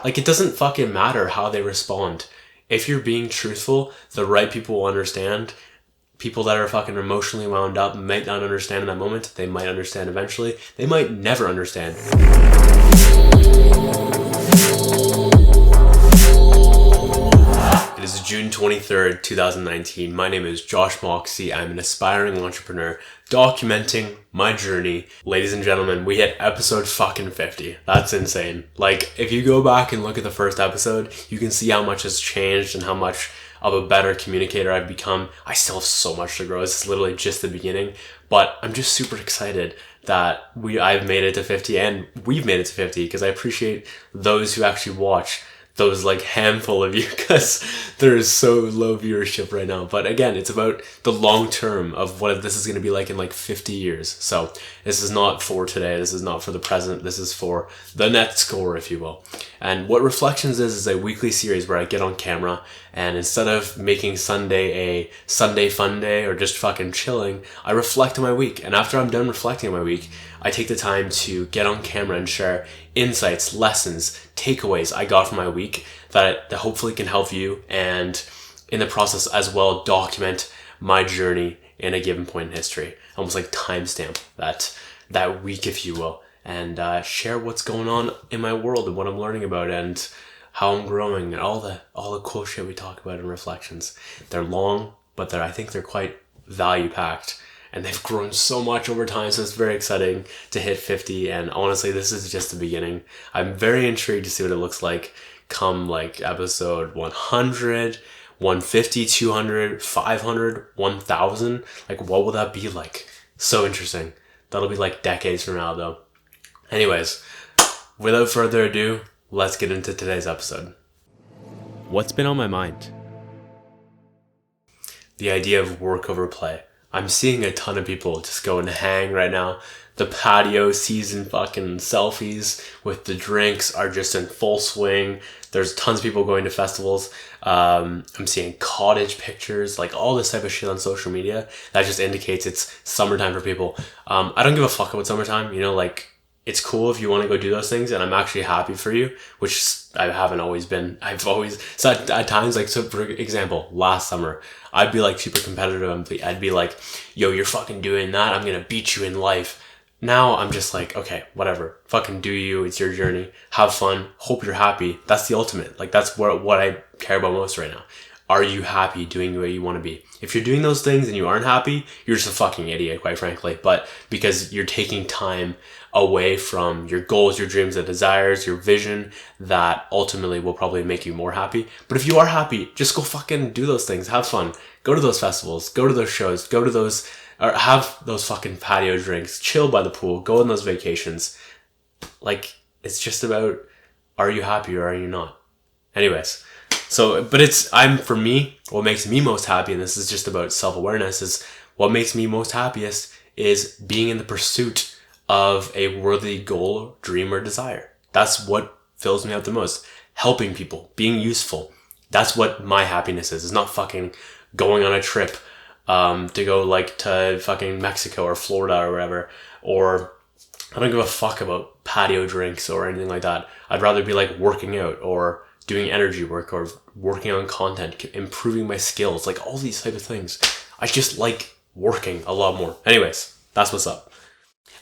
Like, it doesn't fucking matter how they respond. If you're being truthful, the right people will understand. People that are fucking emotionally wound up might not understand in that moment. They might understand eventually. They might never understand. It is June 23rd, 2019. My name is Josh Moxey. I'm an aspiring entrepreneur documenting my journey. Ladies and gentlemen, we hit episode fucking 50. That's insane. Like, if you go back and look at the first episode, you can see how much has changed and how much of a better communicator I've become. I still have so much to grow. This is literally just the beginning, but I'm just super excited that I've made it to 50 and we've made it to 50, because I appreciate those who actually watch, those like handful of you, because there is so low viewership right now. But again, it's about the long term of what this is going to be like in like 50 years. So this is not for today. This is not for the present. This is for the net score, if you will. And what Reflections is a weekly series where I get on camera, and instead of making Sunday a Sunday fun day or just fucking chilling, I reflect on my week. And after I'm done reflecting on my week, I take the time to get on camera and share insights, lessons, takeaways I got from my week that hopefully can help you, and in the process as well document my journey in a given point in history. Almost like timestamp that week, if you will, and share what's going on in my world and what I'm learning about and how I'm growing and all the cool shit we talk about in Reflections. They're long, but I think they're quite value packed. And they've grown so much over time, so it's very exciting to hit 50. And honestly, this is just the beginning. I'm very intrigued to see what it looks like come like episode 100, 150, 200, 500, 1000. Like, what will that be like? So interesting. That'll be like decades from now, though. Anyways, without further ado, let's get into today's episode. What's been on my mind? The idea of work over play. I'm seeing a ton of people just go and hang right now. The patio season fucking selfies with the drinks are just in full swing. There's tons of people going to festivals. I'm seeing cottage pictures, like all this type of shit on social media. That just indicates it's summertime for people. I don't give a fuck about summertime. You know, like, it's cool if you want to go do those things, and I'm actually happy for you, which I haven't always been. I've always, so at times, like, so for example, last summer, I'd be like super competitive. I'd be like, yo, you're fucking doing that, I'm gonna beat you in life. Now I'm just like, okay, whatever, fucking do you, it's your journey, have fun, hope you're happy. That's the ultimate. Like, that's what I care about most right now. Are you happy doing the way you want to be? If you're doing those things and you aren't happy, you're just a fucking idiot, quite frankly. But because you're taking time away from your goals, your dreams, and desires, your vision, that ultimately will probably make you more happy. But if you are happy, just go fucking do those things. Have fun. Go to those festivals. Go to those shows. Go to those, or have those fucking patio drinks. Chill by the pool. Go on those vacations. Like, it's just about, are you happy or are you not? Anyways. So, but for me, what makes me most happy, and this is just about self-awareness, is what makes me most happiest is being in the pursuit of a worthy goal, dream, or desire. That's what fills me up the most. Helping people, being useful. That's what my happiness is. It's not fucking going on a trip, to go like to fucking Mexico or Florida or wherever, or I don't give a fuck about patio drinks or anything like that. I'd rather be like working out or doing energy work or working on content, improving my skills, like all these type of things. I just like working a lot more. Anyways, that's what's up.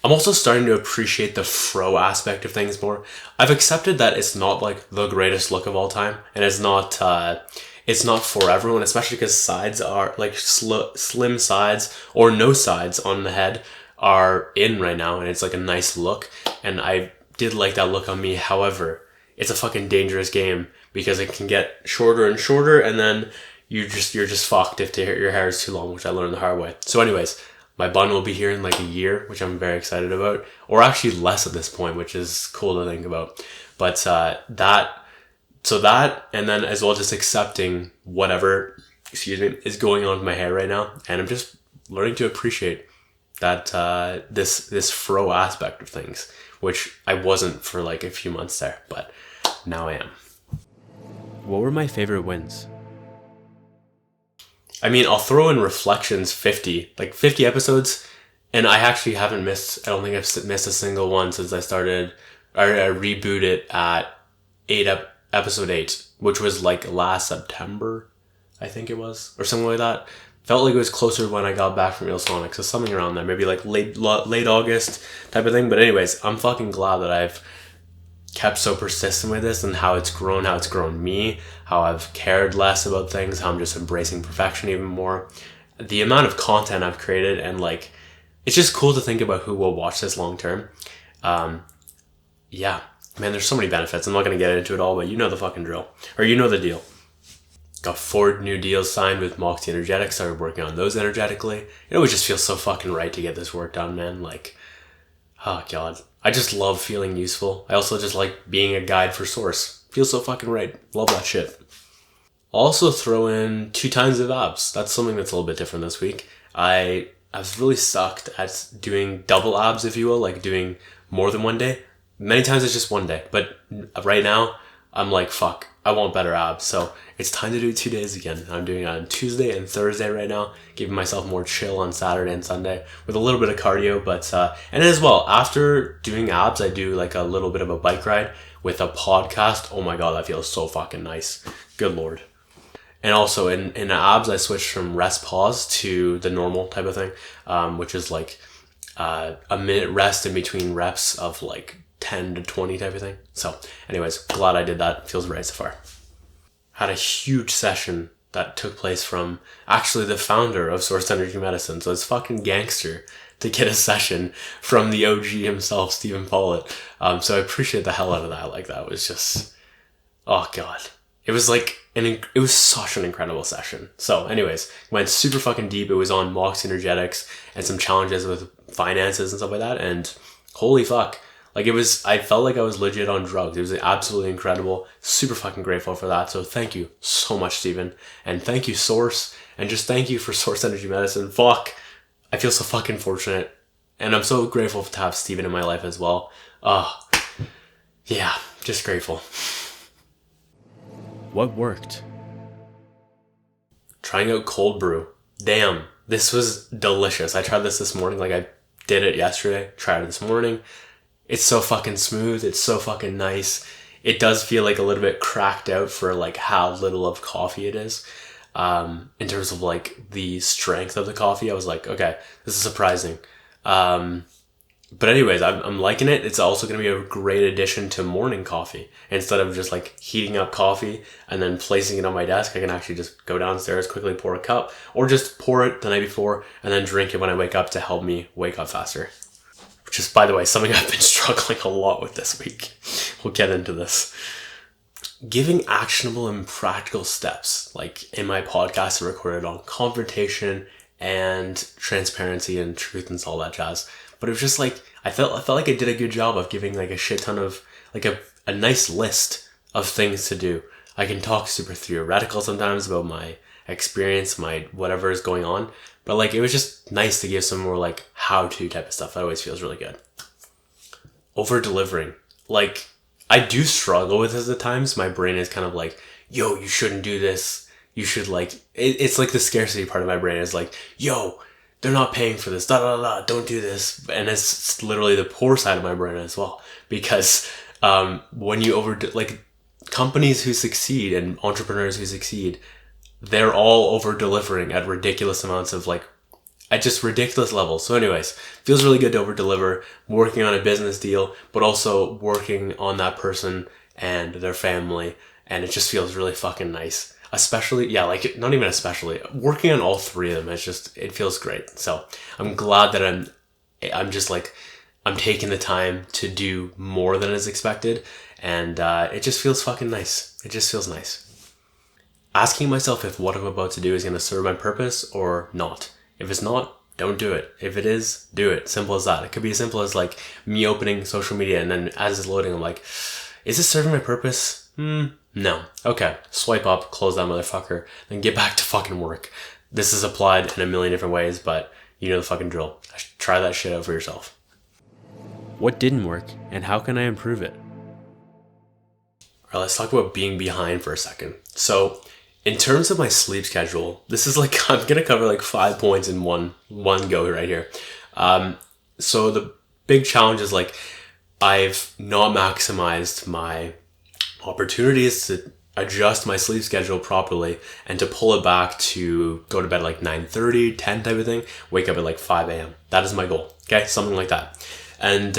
I'm also starting to appreciate the fro aspect of things more. I've accepted that it's not like the greatest look of all time, and it's not for everyone, especially because sides are like slim sides or no sides on the head are in right now, and it's like a nice look, and I did like that look on me. However, it's a fucking dangerous game because it can get shorter and shorter, and then you're just fucked if your hair is too long, which I learned the hard way. So anyways, my bun will be here in like a year, which I'm very excited about, or actually less at this point, which is cool to think about. But that, and then as well just accepting whatever, is going on with my hair right now, and I'm just learning to appreciate that this fro aspect of things, which I wasn't for like a few months there, but now I am. What were my favorite wins? I mean, I'll throw in Reflections 50 episodes, and I actually haven't missed, I don't think I've missed a single one since I rebooted at episode 8, which was like last September, I think it was, or something like that. Felt like it was closer when I got back from Ilsonic, so something around there, maybe like late August type of thing. But anyways, I'm fucking glad that I've kept so persistent with this and how it's grown me, how I've cared less about things, how I'm just embracing perfection even more. The amount of content I've created, and like, it's just cool to think about who will watch this long term. Yeah, man, there's so many benefits. I'm not going to get into it all, but you know the fucking drill, or you know the deal. Got 4 new deals signed with Moxey Energetics. Started working on those energetically. It always just feels so fucking right to get this work done, man. Like, oh god, I just love feeling useful. I also just like being a guide for Source. Feels so fucking right. Love that shit. Also throw in 2 times of abs. That's something that's a little bit different this week. I was really sucked at doing double abs, if you will, like doing more than one day. Many times it's just one day, but right now I'm like, fuck, I want better abs. So it's time to do 2 days again. I'm doing it on Tuesday and Thursday right now, giving myself more chill on Saturday and Sunday with a little bit of cardio. But and as well, after doing abs, I do like a little bit of a bike ride with a podcast. Oh my god, that feels so fucking nice. Good lord. And also in the abs, I switched from rest pause to the normal type of thing, which is like a minute rest in between reps of like 10 to 20 type of thing. So anyways, glad I did that. Feels right so far. Had a huge session that took place from actually the founder of Source Energy Medicine. So it's fucking gangster to get a session from the OG himself, Stephen Follett. So I appreciate the hell out of that. Like, that was just, oh god. It was like, it was such an incredible session. So anyways, went super fucking deep. It was on Moxey Energetics and some challenges with finances and stuff like that. And holy fuck. Like, it was, I felt like I was legit on drugs. It was absolutely incredible. Super fucking grateful for that. So thank you so much, Stephen. And thank you, Source. And just thank you for Source Energy Medicine. Fuck. I feel so fucking fortunate. And I'm so grateful to have Stephen in my life as well. Yeah, just grateful. What worked? Trying out cold brew. Damn, this was delicious. I tried this morning. Like, I did it yesterday. Tried it this morning. It's so fucking smooth. It's so fucking nice. It does feel like a little bit cracked out for like how little of coffee it is. In terms of like the strength of the coffee, I was like, okay, this is surprising. But anyways, I'm liking it. It's also going to be a great addition to morning coffee. Instead of just like heating up coffee and then placing it on my desk, I can actually just go downstairs, quickly pour a cup, or just pour it the night before and then drink it when I wake up to help me wake up faster. Which is, by the way, something I've been struggling a lot with this week. We'll get into this. Giving actionable and practical steps, like in my podcast I recorded on confrontation and transparency and truth and all that jazz. But it was just like, I felt like I did a good job of giving like a shit ton of, like a nice list of things to do. I can talk super theoretical sometimes about my experience, my whatever is going on. But like, it was just nice to give some more like how-to type of stuff. That always feels really good. Over-delivering. Like, I do struggle with this at times. My brain is kind of like, yo, you shouldn't do this. You should like, it's like the scarcity part of my brain is like, yo, they're not paying for this, don't do this. And it's literally the poor side of my brain as well. Because when you like companies who succeed and entrepreneurs who succeed, they're all over-delivering at ridiculous amounts of like, at just ridiculous levels. So anyways, feels really good to over-deliver, working on a business deal, but also working on that person and their family. And it just feels really fucking nice. Especially, yeah, like not even especially, working on all 3 of them, it feels great. So I'm glad that I'm just like, I'm taking the time to do more than is expected. And it just feels fucking nice. It just feels nice. Asking myself if what I'm about to do is going to serve my purpose or not. If it's not, don't do it. If it is, do it. Simple as that. It could be as simple as like me opening social media and then as it's loading, I'm like, is this serving my purpose? No. Okay. Swipe up, close that motherfucker, then get back to fucking work. This is applied in a million different ways, but you know the fucking drill. Try that shit out for yourself. What didn't work and how can I improve it? Alright, let's talk about being behind for a second. So, in terms of my sleep schedule, this is like, I'm going to cover like 5 points in one go right here. So the big challenge is like, I've not maximized my opportunities to adjust my sleep schedule properly and to pull it back to go to bed like 9:30, 10 type of thing, wake up at like 5 a.m. That is my goal. Okay, something like that. And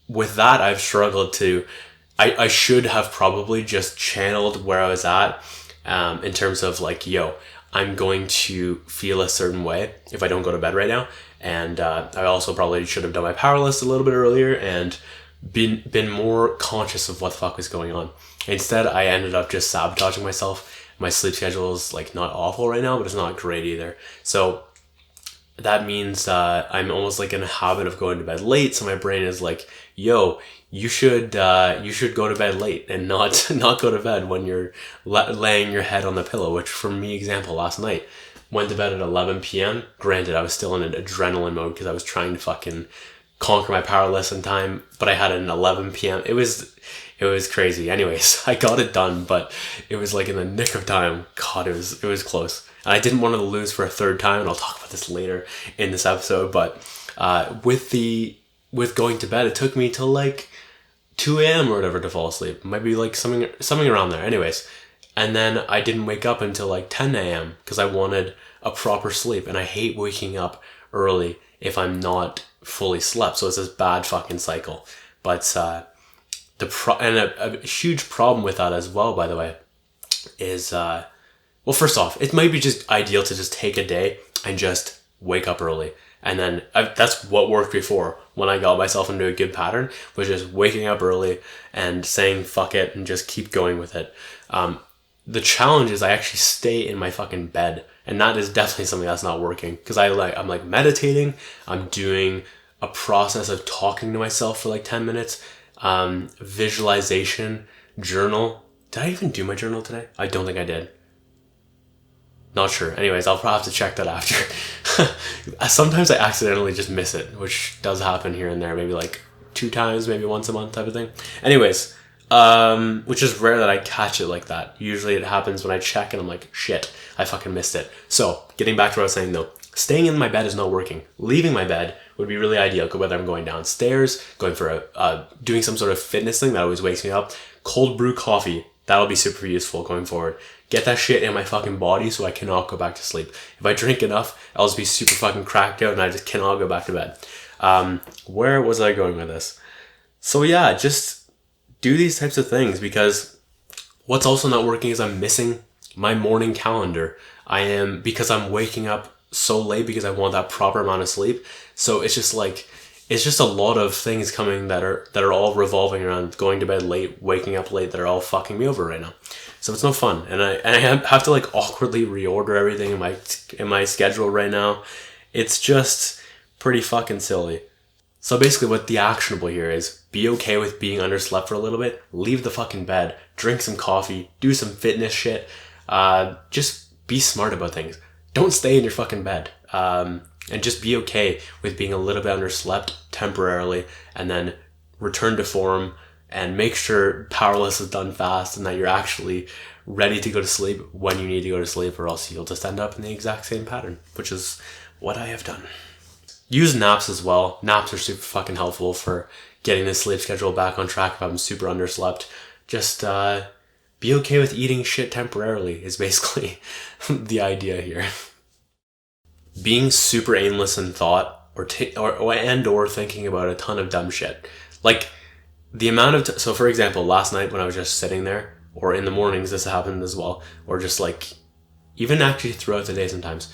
with that, I've struggled to, I should have probably just channeled where I was at in terms of like, yo, I'm going to feel a certain way if I don't go to bed right now. And I also probably should have done my power list a little bit earlier and been more conscious of what the fuck was going on. Instead, I ended up just sabotaging myself. My sleep schedule is like not awful right now, but it's not great either. So that means I'm almost like in a habit of going to bed late. So my brain is like, yo, you should go to bed late and not go to bed when you're laying your head on the pillow, which for me, example, last night, went to bed at 11 p.m. Granted, I was still in an adrenaline mode because I was trying to fucking conquer my power list in time, but I had an 11 p.m. It was crazy. Anyways, I got it done, but it was like in the nick of time. God, it was close. And I didn't want to lose for a third time, and I'll talk about this later in this episode, but with going to bed, it took me till like 2 a.m. or whatever to fall asleep. It might be like something around there. Anyways, and then I didn't wake up until like 10 a.m. because I wanted a proper sleep, and I hate waking up early if I'm not fully slept. So it's this bad fucking cycle. But a huge problem with that as well, by the way, is well, first off, it might be just ideal to just take a day and just wake up early. And then that's what worked before when I got myself into a good pattern, was just waking up early and saying fuck it and just keep going with it. The challenge is I actually stay in my fucking bed, and that is definitely something that's not working, because I'm like meditating, I'm doing a process of talking to myself for like 10 minutes, visualization, journal. Did I even do my journal today? I don't think I did. Not sure. Anyways, I'll probably have to check that after. Sometimes I accidentally just miss it, which does happen here and there, maybe like 2 times, maybe once a month type of thing. Anyways, which is rare that I catch it like that. Usually it happens when I check and I'm like, shit, I fucking missed it. So getting back to what I was saying though, staying in my bed is not working. Leaving my bed would be really ideal, whether I'm going downstairs, going for doing some sort of fitness thing that always wakes me up. Cold brew coffee, that'll be super useful going forward. Get that shit in my fucking body so I cannot go back to sleep. If I drink enough, I'll just be super fucking cracked out and I just cannot go back to bed. Where was I going with this? So yeah, just do these types of things, because what's also not working is I'm missing my morning calendar. Because I'm waking up so late because I want that proper amount of sleep. So it's just a lot of things coming that are all revolving around going to bed late, waking up late, that are all fucking me over right now. So it's no fun, and I have to like awkwardly reorder everything in my schedule right now. It's just pretty fucking silly. So basically what the actionable here is, be okay with being underslept for a little bit, leave the fucking bed, drink some coffee, do some fitness shit, just be smart about things. Don't stay in your fucking bed, and just be okay with being a little bit underslept temporarily, and then return to form and make sure powerless is done fast and that you're actually ready to go to sleep when you need to go to sleep, or else you'll just end up in the exact same pattern, which is what I have done. Use naps as well. Naps are super fucking helpful for getting the sleep schedule back on track if I'm super underslept. Just be okay with eating shit temporarily is basically the idea here. Being super aimless in thought or thinking about a ton of dumb shit. Like the amount of so for example, last night when I was just sitting there, or in the mornings this happened as well, or just like even actually throughout the day sometimes,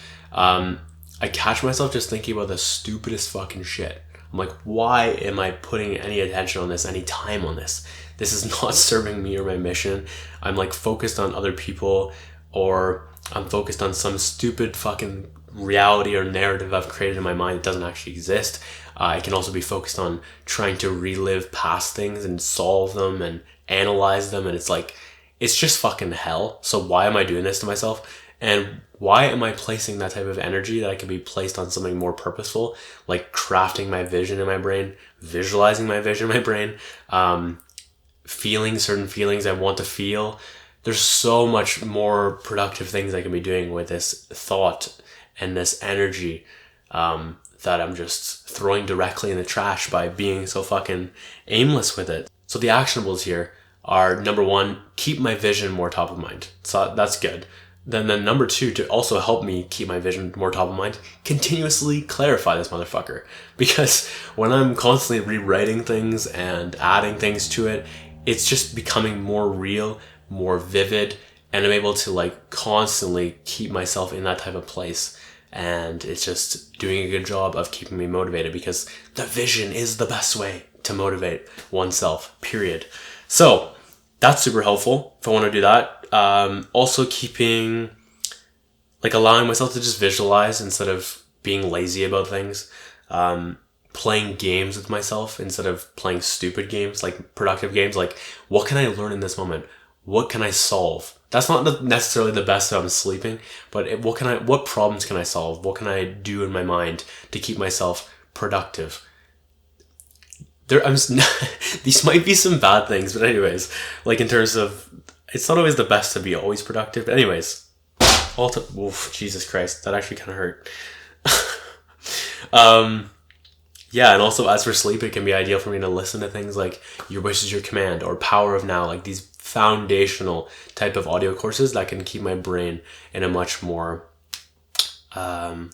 I catch myself just thinking about the stupidest fucking shit. I'm like, why am I putting any attention on this, any time on this? This is not serving me or my mission. I'm like focused on other people, or I'm focused on some stupid fucking reality or narrative I've created in my mind that doesn't actually exist. I can also be focused on trying to relive past things and solve them and analyze them, and it's just fucking hell. So why am I doing this to myself? And why am I placing that type of energy that I could be placed on something more purposeful, like crafting my vision in my brain, visualizing my vision in my brain, feeling certain feelings I want to feel? There's so much more productive things I can be doing with this thought and this energy that I'm just throwing directly in the trash by being so fucking aimless with it. So the actionables here, are, number one, keep my vision more top of mind. So that's good. Then number two, to also help me keep my vision more top of mind, continuously clarify this motherfucker. Because when I'm constantly rewriting things and adding things to it, it's just becoming more real, more vivid, and I'm able to like constantly keep myself in that type of place. And it's just doing a good job of keeping me motivated, because the vision is the best way to motivate oneself, period. So that's super helpful if I want to do that. Also keeping, like, allowing myself to just visualize instead of being lazy about things. Playing games with myself instead of playing stupid games, like productive games. Like, what can I learn in this moment? What can I solve? That's not necessarily the best if I'm sleeping, but what problems can I solve? What can I do in my mind to keep myself productive? These might be some bad things, but anyways, like in terms of, it's not always the best to be always productive. But anyways, Jesus Christ, that actually kind of hurt. Yeah, and also as for sleep, it can be ideal for me to listen to things like Your Wish Is Your Command or Power of Now, like these foundational type of audio courses that can keep my brain in a much more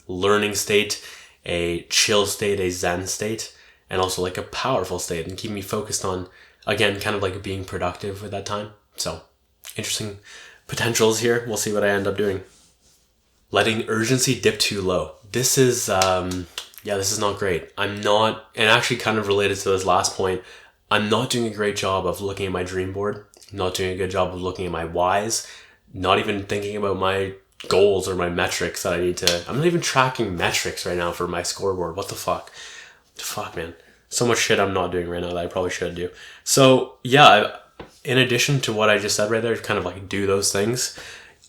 learning state, a chill state, a zen state, and also like a powerful state, and keep me focused on, again, kind of like being productive at that time. So interesting potentials here. We'll see what I end up doing. Letting urgency dip too low. This is this is not great. I'm not, and actually kind of related to this last point, I'm not doing a great job of looking at my dream board. I'm not doing a good job of looking at my whys, not even thinking about my goals or my metrics that I need to. I'm not even tracking metrics right now for my scoreboard. What the fuck? Fuck, man. So much shit I'm not doing right now that I probably should do. So yeah, in addition to what I just said right there, kind of like do those things,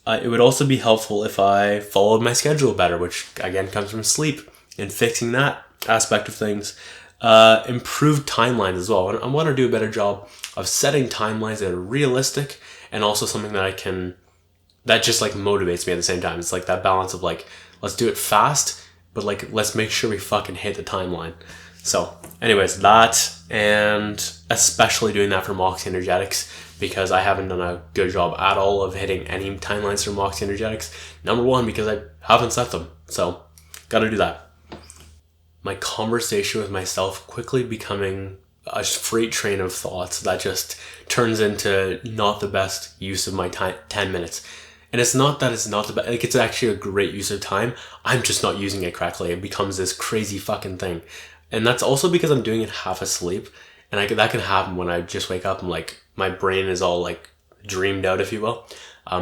it would also be helpful if I followed my schedule better, which again comes from sleep and fixing that aspect of things. Improved timelines as well. I want to do a better job of setting timelines that are realistic and also something that just like motivates me at the same time. It's like that balance of like, let's do it fast, but like, let's make sure we fucking hit the timeline. So anyways, that, and especially doing that for Moxey Energetics, because I haven't done a good job at all of hitting any timelines for Moxey Energetics. Number one, because I haven't set them. So gotta do that. My conversation with myself quickly becoming a freight train of thoughts that just turns into not the best use of my time, 10 minutes. And it's not that it's not the best, like it's actually a great use of time. I'm just not using it correctly. It becomes this crazy fucking thing. And that's also because I'm doing it half asleep. And that can happen when I just wake up and like my brain is all like dreamed out, if you will.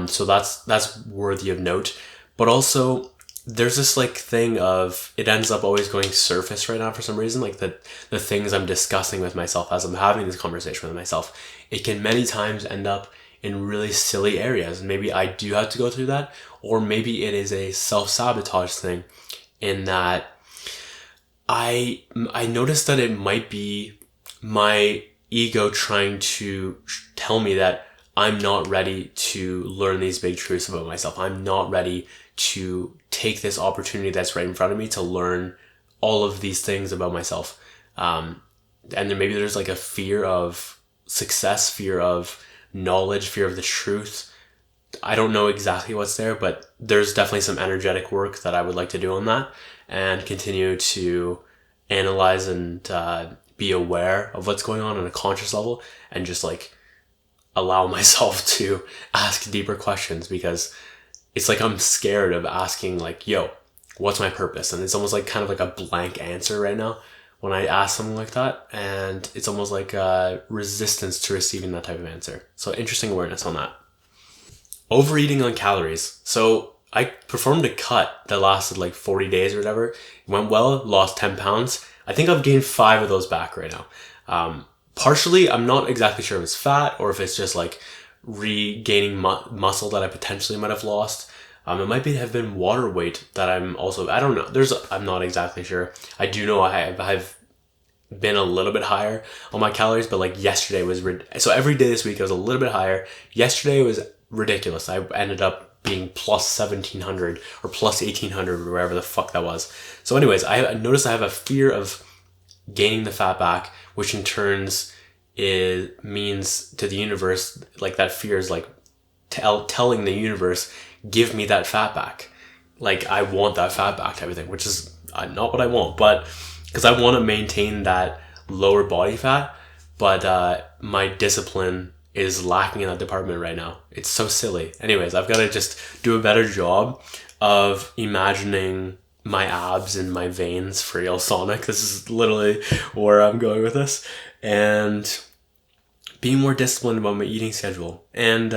So that's worthy of note. But also, there's this like thing of, it ends up always going surface right now for some reason, like the things I'm discussing with myself as I'm having this conversation with myself, it can many times end up in really silly areas. And maybe I do have to go through that, or maybe it is a self-sabotage thing in that I noticed that it might be my ego trying to tell me that I'm not ready to learn these big truths about myself. I'm not ready to take this opportunity that's right in front of me to learn all of these things about myself. And then maybe there's like a fear of success, fear of knowledge, fear of the truth. I don't know exactly what's there, but there's definitely some energetic work that I would like to do on that and continue to analyze and be aware of what's going on a conscious level, and just like allow myself to ask deeper questions, because it's like I'm scared of asking like, yo, what's my purpose? And it's almost like kind of like a blank answer right now when I ask something like that. And it's almost like a resistance to receiving that type of answer. So interesting awareness on that. Overeating on calories. So I performed a cut that lasted like 40 days or whatever. It went well, lost 10 pounds. I think I've gained 5 of those back right now. Partially, I'm not exactly sure if it's fat or if it's just like regaining muscle that I potentially might have lost. It might have been water weight that I don't know. I'm not exactly sure. I do know I've been a little bit higher on my calories, but like yesterday was, so every day this week I was a little bit higher. Yesterday was ridiculous. I ended up being plus 1700 or plus 1800 or wherever the fuck that was. So anyways, I noticed I have a fear of gaining the fat back, which in turns it means to the universe, like that fear is like telling the universe, give me that fat back. Like I want that fat back type of thing, which is not what I want, but because I want to maintain that lower body fat, but my discipline is lacking in that department right now. It's so silly. Anyways, I've got to just do a better job of imagining my abs and my veins for real Sonic. This is literally where I'm going with this. And being more disciplined about my eating schedule. And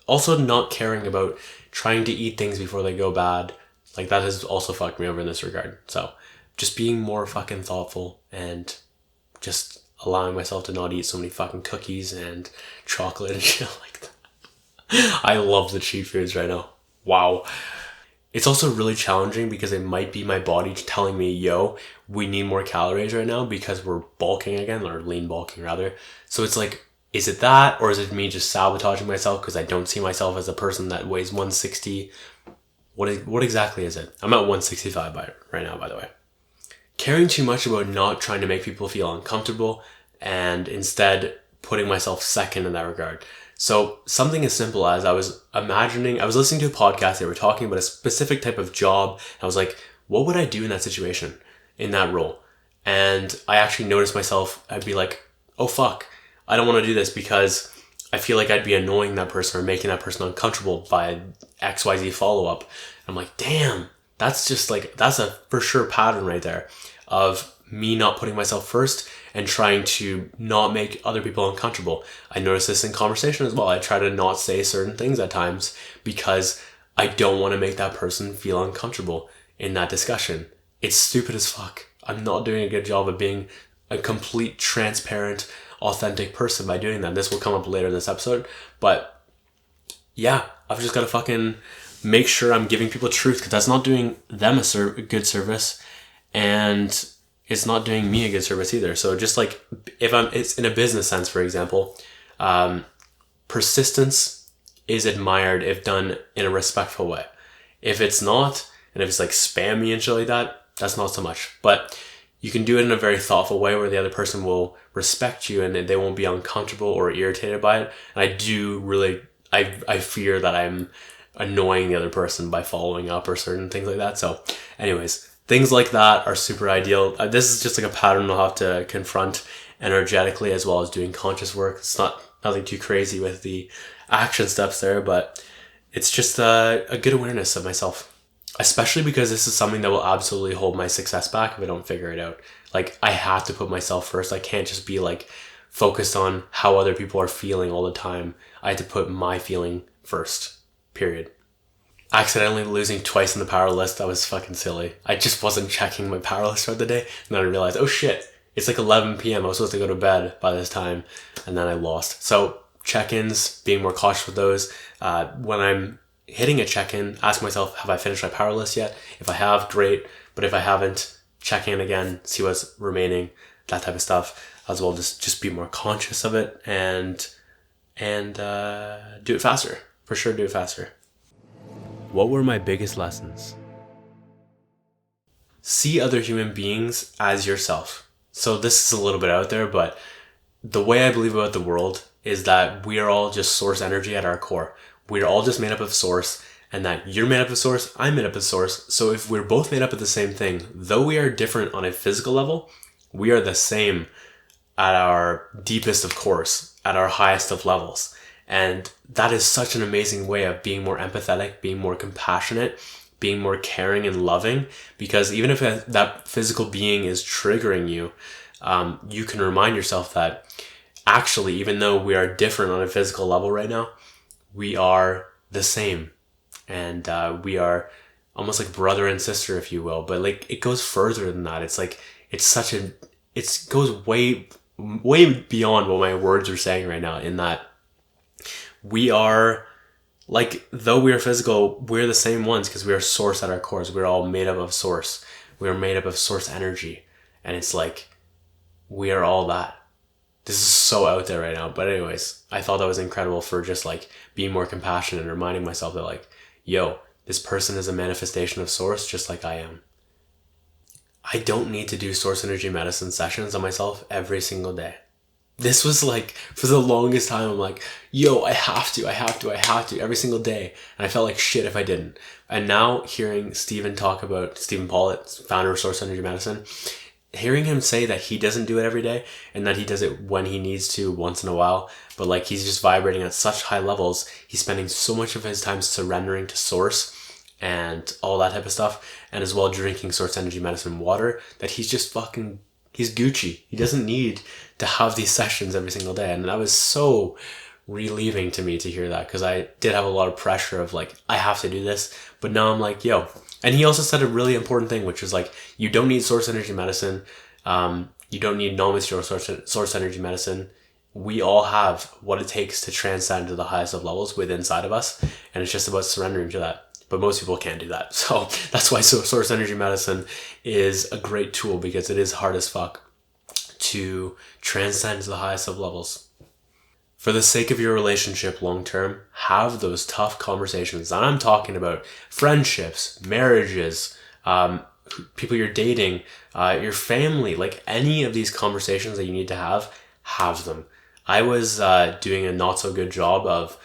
also not caring about trying to eat things before they go bad. Like that has also fucked me over in this regard. So just being more fucking thoughtful and just allowing myself to not eat so many fucking cookies and chocolate and shit like that. I love the cheap foods right now. Wow. It's also really challenging because it might be my body telling me, yo, we need more calories right now because we're bulking again, or lean bulking rather. So it's like, is it that, or is it me just sabotaging myself because I don't see myself as a person that weighs 160? What exactly is it? I'm at 165 right now, by the way. Caring too much about not trying to make people feel uncomfortable and instead putting myself second in that regard. So something as simple as I was listening to a podcast, they were talking about a specific type of job. I was like, what would I do in that situation, in that role? And I actually noticed myself, I'd be like, oh fuck, I don't want to do this because I feel like I'd be annoying that person or making that person uncomfortable by XYZ follow-up. I'm like, damn, that's a for sure pattern right there of me not putting myself first and trying to not make other people uncomfortable. I notice this in conversation as well. I try to not say certain things at times because I don't want to make that person feel uncomfortable in that discussion. It's stupid as fuck. I'm not doing a good job of being a complete, transparent, authentic person by doing that. This will come up later in this episode. But yeah, I've just got to fucking make sure I'm giving people truth because that's not doing them a good service. And it's not doing me a good service either. So just like it's in a business sense, for example, persistence is admired if done in a respectful way. If it's not, and if it's like spammy and shit like that, that's not so much. But you can do it in a very thoughtful way where the other person will respect you and they won't be uncomfortable or irritated by it. And I fear that I'm annoying the other person by following up or certain things like that. So anyways, things like that are super ideal. This is just like a pattern I'll have to confront energetically as well as doing conscious work. It's nothing too crazy with the action steps there, but it's just a good awareness of myself. Especially because this is something that will absolutely hold my success back if I don't figure it out. Like I have to put myself first. I can't just be like focused on how other people are feeling all the time. I have to put my feeling first, period. Accidentally losing twice in the power list, that was fucking silly. I just wasn't checking my power list throughout the day, and then I realized, oh shit, it's like 11 p.m. I was supposed to go to bed by this time, and then I lost. So check-ins, being more cautious with those. When I'm hitting a check-in, ask myself, have I finished my power list yet? If I have, great. But if I haven't, check in again, see what's remaining, that type of stuff. As well, just be more conscious of it and do it faster. For sure, do it faster. What were my biggest lessons? See other human beings as yourself. So this is a little bit out there, but the way I believe about the world is that we are all just source energy at our core. We're all just made up of source, and that you're made up of source, I'm made up of source. So if we're both made up of the same thing, though we are different on a physical level, we are the same at our deepest of course, at our highest of levels. And that is such an amazing way of being more empathetic, being more compassionate, being more caring and loving. Because even if that physical being is triggering you, you can remind yourself that actually, even though we are different on a physical level right now, we are the same. And we are almost like brother and sister, if you will. But like it goes further than that. It's like, it goes way, way beyond what my words are saying right now, in that we are, like, though we are physical, we're the same ones because we are source at our cores. We're all made up of source. We're made up of source energy. And it's like, we are all that. This is so out there right now. But anyways, I thought that was incredible for just like being more compassionate and reminding myself that like, yo, this person is a manifestation of source just like I am. I don't need to do source energy medicine sessions on myself every single day. this was like, for the longest time, I'm like, yo, I have to every single day. And I felt like shit if I didn't. And now hearing Stephen Pollitt, founder of Source Energy Medicine, hearing him say that he doesn't do it every day and that he does it when he needs to once in a while, but like he's just vibrating at such high levels, he's spending so much of his time surrendering to Source and all that type of stuff, and as well drinking Source Energy Medicine water, that he's just he's Gucci. He doesn't need to have these sessions every single day. And that was so relieving to me to hear that, because I did have a lot of pressure of like, I have to do this, but now I'm like, yo. And he also said a really important thing, which is like, you don't need Source Energy Medicine. You don't need non-material source energy medicine. We all have what it takes to transcend to the highest of levels within inside of us. And it's just about surrendering to that. But most people can't do that. So that's why Source Energy Medicine is a great tool, because it is hard as fuck to transcend to the highest of levels. For the sake of your relationship long term, have those tough conversations. And I'm talking about friendships, marriages, people you're dating, your family, like any of these conversations that you need to have them. I was doing a not so good job of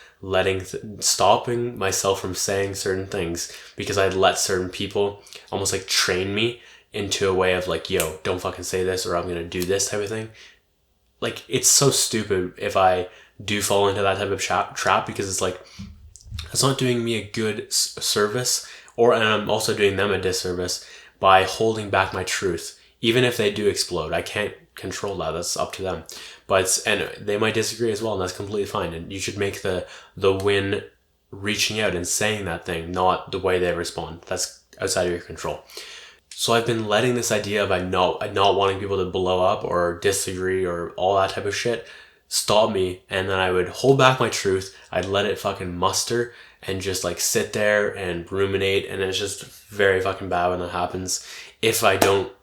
stopping myself from saying certain things, because I'd let certain people almost like train me into a way of like, yo, don't fucking say this or I'm going to do this type of thing. Like, it's so stupid if I do fall into that type of trap, because it's like, it's not doing me a good service, and I'm also doing them a disservice by holding back my truth. Even if they do explode, I can't control that. That's up to them. And they might disagree as well, and that's completely fine. And you should make the win reaching out and saying that thing, not the way they respond. That's outside of your control. So I've been letting this idea of not wanting people to blow up or disagree or all that type of shit stop me, and then I would hold back my truth. I'd let it fucking muster and just like sit there and ruminate, and it's just very fucking bad when that happens if I don't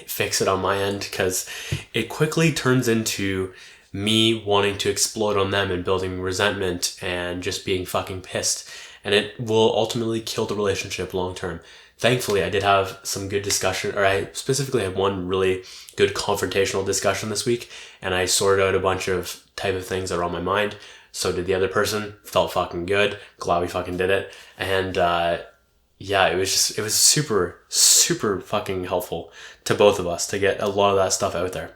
fix it on my end, because it quickly turns into me wanting to explode on them and building resentment and just being fucking pissed, and it will ultimately kill the relationship long term. Thankfully, I did have some good discussion, or I specifically had one really good confrontational discussion this week, and I sorted out a bunch of type of things that are on my mind. So did the other person. Felt fucking good. Glad we fucking did it. And yeah, it was super, super fucking helpful to both of us to get a lot of that stuff out there.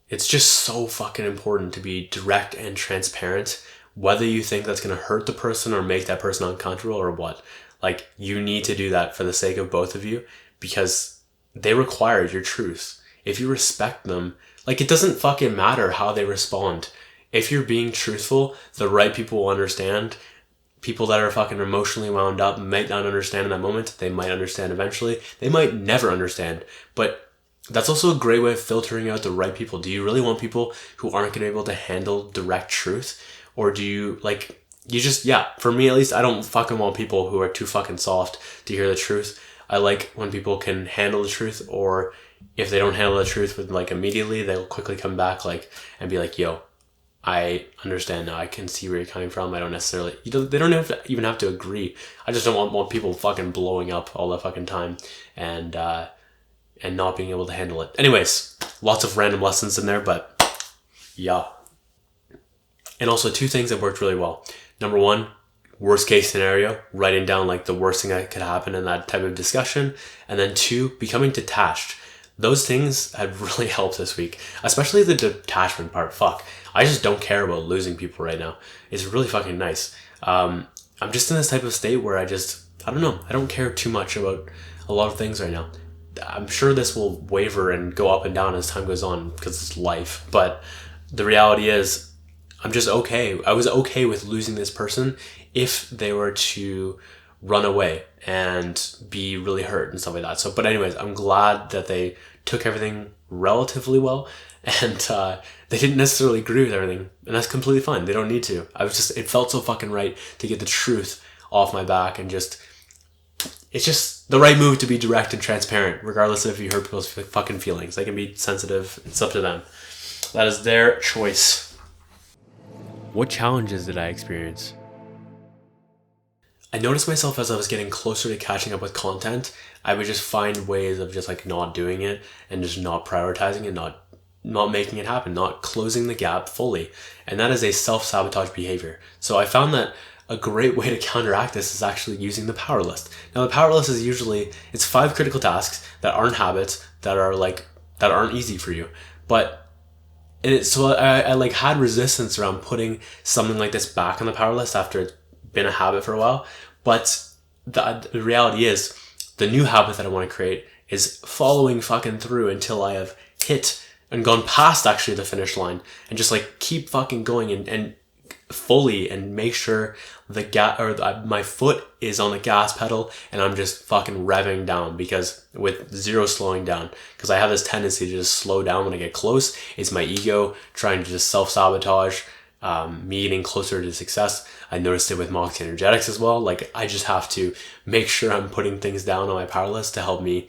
It's just so fucking important to be direct and transparent, whether you think that's going to hurt the person or make that person uncomfortable or what. Like, you need to do that for the sake of both of you, because they require your truth. If you respect them, like, it doesn't fucking matter how they respond. If you're being truthful, the right people will understand. People that are fucking emotionally wound up might not understand in that moment. They might understand eventually. They might never understand. But that's also a great way of filtering out the right people. Do you really want people who aren't going to be able to handle direct truth? Or do you, like, for me at least, I don't fucking want people who are too fucking soft to hear the truth. I like when people can handle the truth, or if they don't handle the truth with like immediately, they'll quickly come back like and be like, yo, I understand now. I can see where you're coming from. I don't necessarily, they don't even have to agree. I just don't want people fucking blowing up all the fucking time and not being able to handle it. Anyways, lots of random lessons in there, but yeah. And also 2 things that worked really well. Number 1, worst case scenario, writing down like the worst thing that could happen in that type of discussion. And then 2, becoming detached. Those things have really helped this week, especially the detachment part. Fuck, I just don't care about losing people right now. It's really fucking nice. I'm just in this type of state where I don't know. I don't care too much about a lot of things right now. I'm sure this will waver and go up and down as time goes on, because it's life. But the reality is, I'm just okay. I was okay with losing this person if they were to run away and be really hurt and stuff like that. So, but anyways, I'm glad that they took everything relatively well, and they didn't necessarily agree with everything, and that's completely fine. They don't need to. It felt so fucking right to get the truth off my back, and it's just the right move to be direct and transparent, regardless of if you hurt people's fucking feelings. They can be sensitive. It's up to them. That is their choice. What challenges did I experience? I noticed myself as I was getting closer to catching up with content, I would just find ways of just like not doing it and just not prioritizing and not making it happen, not closing the gap fully. And that is a self-sabotage behavior. So I found that a great way to counteract this is actually using the power list. Now the power list is usually, it's 5 critical tasks that aren't habits, that aren't easy for you. But so I like had resistance around putting something like this back on the power list after it's been a habit for a while. But the reality is, the new habit that I want to create is following fucking through until I have hit and gone past actually the finish line, and just like keep fucking going and fully, and make sure my foot is on the gas pedal and I'm just fucking revving down, because with zero slowing down, because I have this tendency to just slow down when I get close. It's my ego trying to just self-sabotage me getting closer to success. I noticed it with Moxey energetics as well. Like, I just have to make sure I'm putting things down on my power list to help me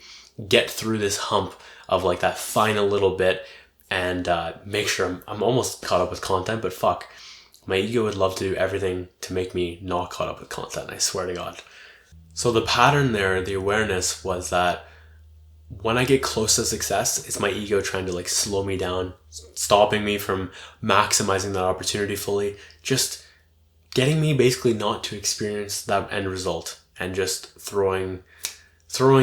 get through this hump of like that final little bit, and make sure I'm almost caught up with content. But fuck, my ego would love to do everything to make me not caught up with content, I swear to God. So the pattern there, the awareness was that when I get close to success, it's my ego trying to like slow me down, stopping me from maximizing that opportunity fully, just getting me basically not to experience that end result, and just throwing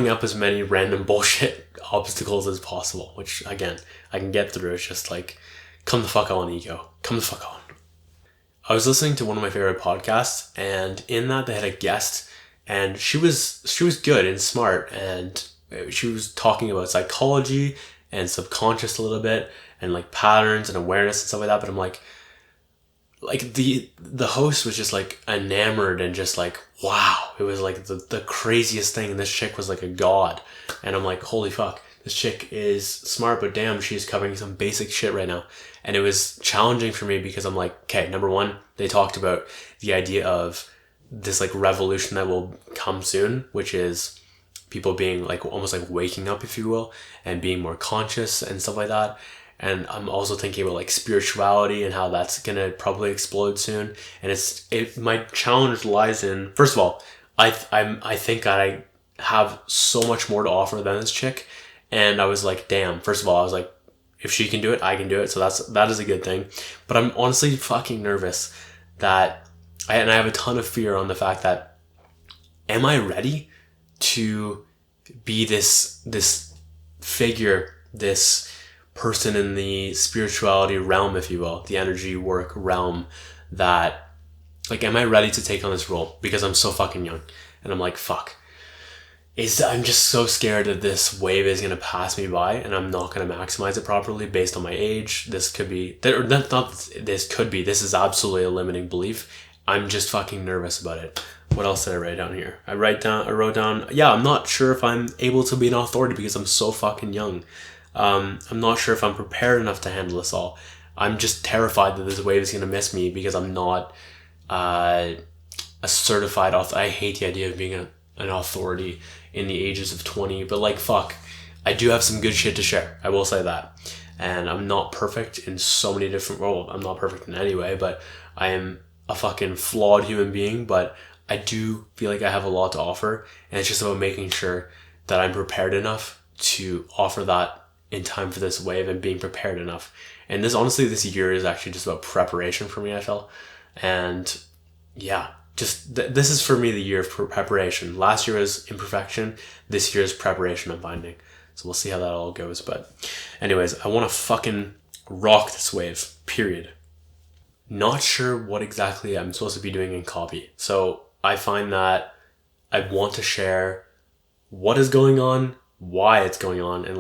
up as many random bullshit obstacles as possible, which again, I can get through. It's just like, come the fuck on, ego. Come the fuck on. I was listening to one of my favorite podcasts, and in that they had a guest, and she was good and smart, and she was talking about psychology and subconscious a little bit, and like patterns and awareness and stuff like that. But I'm like the host was just like enamored and just like, wow, it was like the craziest thing. And this chick was like a god. And I'm like, holy fuck, this chick is smart, but damn, she's covering some basic shit right now. And it was challenging for me, because I'm like, okay, number one, they talked about the idea of this like revolution that will come soon, which is people being like almost like waking up, if you will, and being more conscious and stuff like that. And I'm also thinking about like spirituality and how that's gonna probably explode soon. And my challenge lies in, first of all, I think that I have so much more to offer than this chick. And I was like, damn, first of all, I was like, if she can do it, I can do it. So that is a good thing. But I'm honestly fucking nervous that I have a ton of fear on the fact that, am I ready to be this figure, this person in the spirituality realm, if you will, the energy work realm, that like, am I ready to take on this role? Because I'm so fucking young. And I'm like, fuck. I'm just so scared that this wave is going to pass me by and I'm not going to maximize it properly based on my age. This is absolutely a limiting belief. I'm just fucking nervous about it. What else did I write down here? I wrote down, yeah, I'm not sure if I'm able to be an authority because I'm so fucking young. I'm not sure if I'm prepared enough to handle this all. I'm just terrified that this wave is going to miss me because I'm not a certified author. I hate the idea of being an authority in the ages of 20, but like, fuck, I do have some good shit to share. I will say that. And I'm not perfect in so many different, well, I'm not perfect in any way, but I am a fucking flawed human being, but I do feel like I have a lot to offer. And it's just about making sure that I'm prepared enough to offer that in time for this wave, and being prepared enough. And this year is actually just about preparation for me, I feel. And yeah, this is for me the year of preparation. Last year was imperfection. This year is preparation, I'm finding. So we'll see how that all goes. But anyways, I want to fucking rock this wave, period. Not sure what exactly I'm supposed to be doing in copy. So I find that I want to share what is going on, why it's going on, and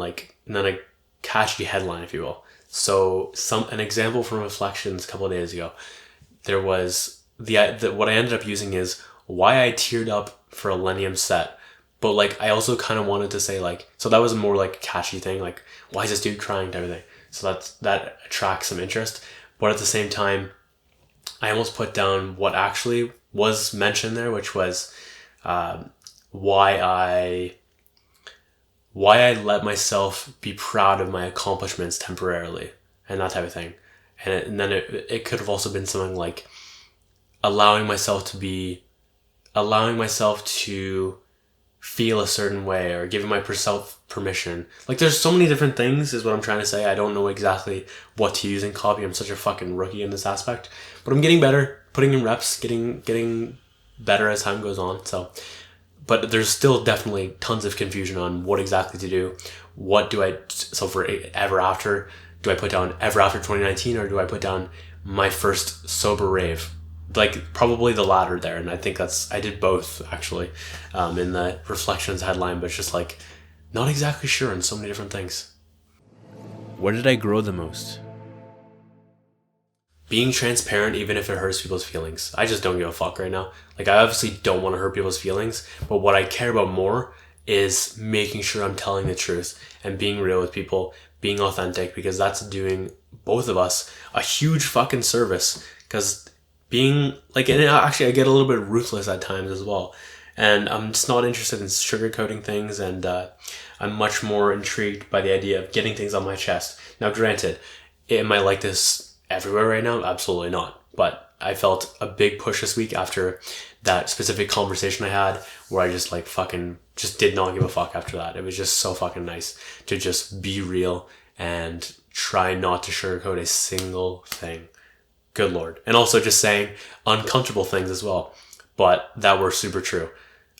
then a catchy headline, if you will. So an example from Reflections a couple of days ago, there was what I ended up using is why I teared up for a Millennium set. But like, I also kind of wanted to say like, so that was a more like catchy thing, like, why is this dude crying to everything? So that attracts some interest. But at the same time, I almost put down what actually was mentioned there, which was why I let myself be proud of my accomplishments temporarily, and that type of thing. And then it could have also been something like allowing myself to feel a certain way or giving myself permission. Like, there's so many different things is what I'm trying to say. I don't know exactly what to use in copy. I'm such a fucking rookie in this aspect, but I'm getting better, putting in reps, getting better as time goes on. So, but there's still definitely tons of confusion on what exactly to do. What do I, so for ever after, do I put down ever after 2019 or do I put down my first sober rave? Like, probably the latter there, and I think I did both actually in the reflections headline, but it's just like not exactly sure on so many different things. Where did I grow the most? Being transparent, even if it hurts people's feelings. I just don't give a fuck right now. Like, I obviously don't want to hurt people's feelings, but what I care about more is making sure I'm telling the truth and being real with people, being authentic, because that's doing both of us a huge fucking service. Because being like, and actually I get a little bit ruthless at times as well, and I'm just not interested in sugarcoating things, and I'm much more intrigued by the idea of getting things on my chest. Now granted, am I like this everywhere right now? Absolutely not, but I felt a big push this week after that specific conversation I had where I just like fucking just did not give a fuck after that. It was just so fucking nice to just be real and try not to sugarcoat a single thing. Good Lord. And also just saying uncomfortable things as well, but that were super true.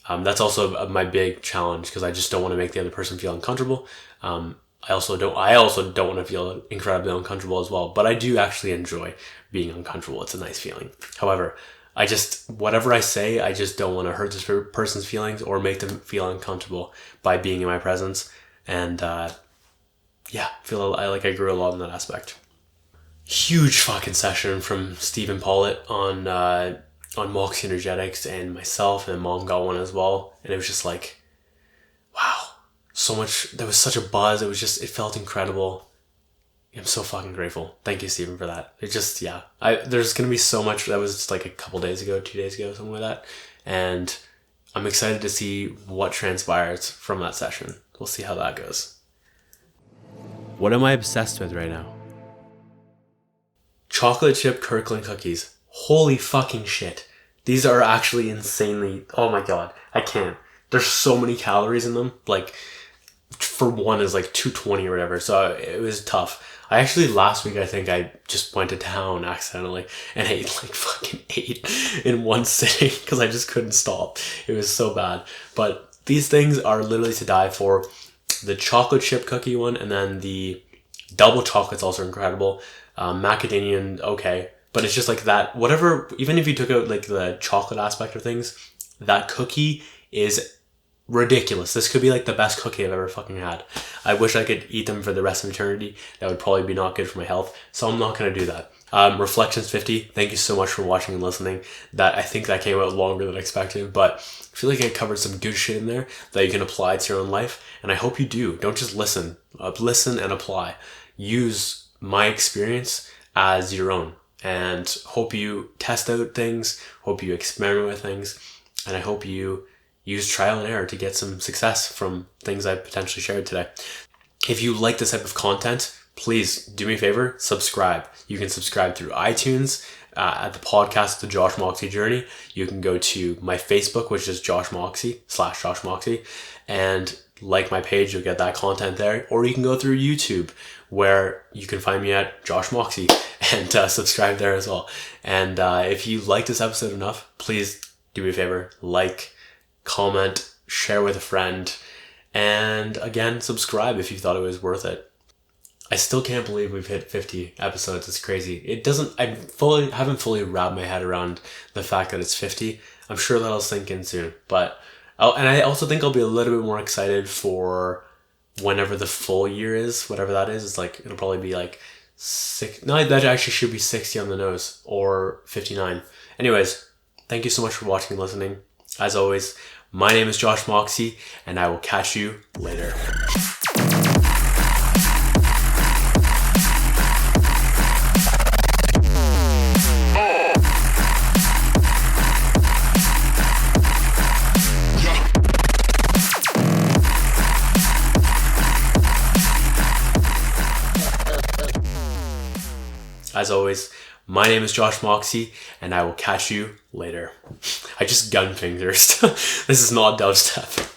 That's also my big challenge, because I just don't want to make the other person feel uncomfortable. I also don't want to feel incredibly uncomfortable as well, but I do actually enjoy being uncomfortable. It's a nice feeling. However, whatever I say, I just don't want to hurt this person's feelings or make them feel uncomfortable by being in my presence. And I grew a lot in that aspect. Huge fucking session from Stephen Pollitt on Moxey energetics, and myself, and Mom got one as well, and it was just like, wow, so much. There was such a buzz. It felt incredible. I'm so fucking grateful. Thank you, Stephen, for that. There's gonna be so much. That was just like a couple days ago, 2 days ago, something like that, and I'm excited to see what transpires from that session. We'll see how that goes. What am I obsessed with right now? Chocolate chip Kirkland cookies. Holy fucking shit. These are actually insanely... Oh my god. I can't. There's so many calories in them. Like, for one is like 220 or whatever. So it was tough. I actually, last week, I think I just went to town accidentally and ate like fucking 8 in one sitting because I just couldn't stop. It was so bad. But these things are literally to die for. The chocolate chip cookie one, and then the double chocolate's also incredible. Macadamia, okay, but it's just like that, whatever, even if you took out like the chocolate aspect of things, that cookie is ridiculous. This could be like the best cookie I've ever fucking had. I wish I could eat them for the rest of eternity. That would probably be not good for my health, so I'm not going to do that. Reflections 50, thank you so much for watching and listening. I think that came out longer than expected, but I feel like I covered some good shit in there that you can apply to your own life, and I hope you do. Don't just listen. Listen and apply. Use my experience as your own, and hope you test out things, hope you experiment with things, and I hope you use trial and error to get some success from things I potentially shared today. If you like this type of content, please do me a favor, subscribe. You can subscribe through iTunes at the podcast, The Josh Moxey Journey. You can go to my Facebook, which is Josh Moxey /Josh Moxey, and like my page, you'll get that content there. Or you can go through YouTube, where you can find me at Josh Moxey, and subscribe there as well. And if you like this episode enough, please do me a favor, like, comment, share with a friend, and again, subscribe if you thought it was worth it. I still can't believe we've hit 50 episodes. It's crazy. I haven't fully wrapped my head around the fact that it's 50. I'm sure that'll sink in soon, but and I also think I'll be a little bit more excited for whenever the full year is, whatever that is. It's like, it'll probably be like that actually should be 60 on the nose, or 59. Anyways, thank you so much for watching and listening. As always, my name is Josh Moxey, and I will catch you later. As always, my name is Josh Moxey, and I will catch you later. I just gun fingers. This is not dubstep.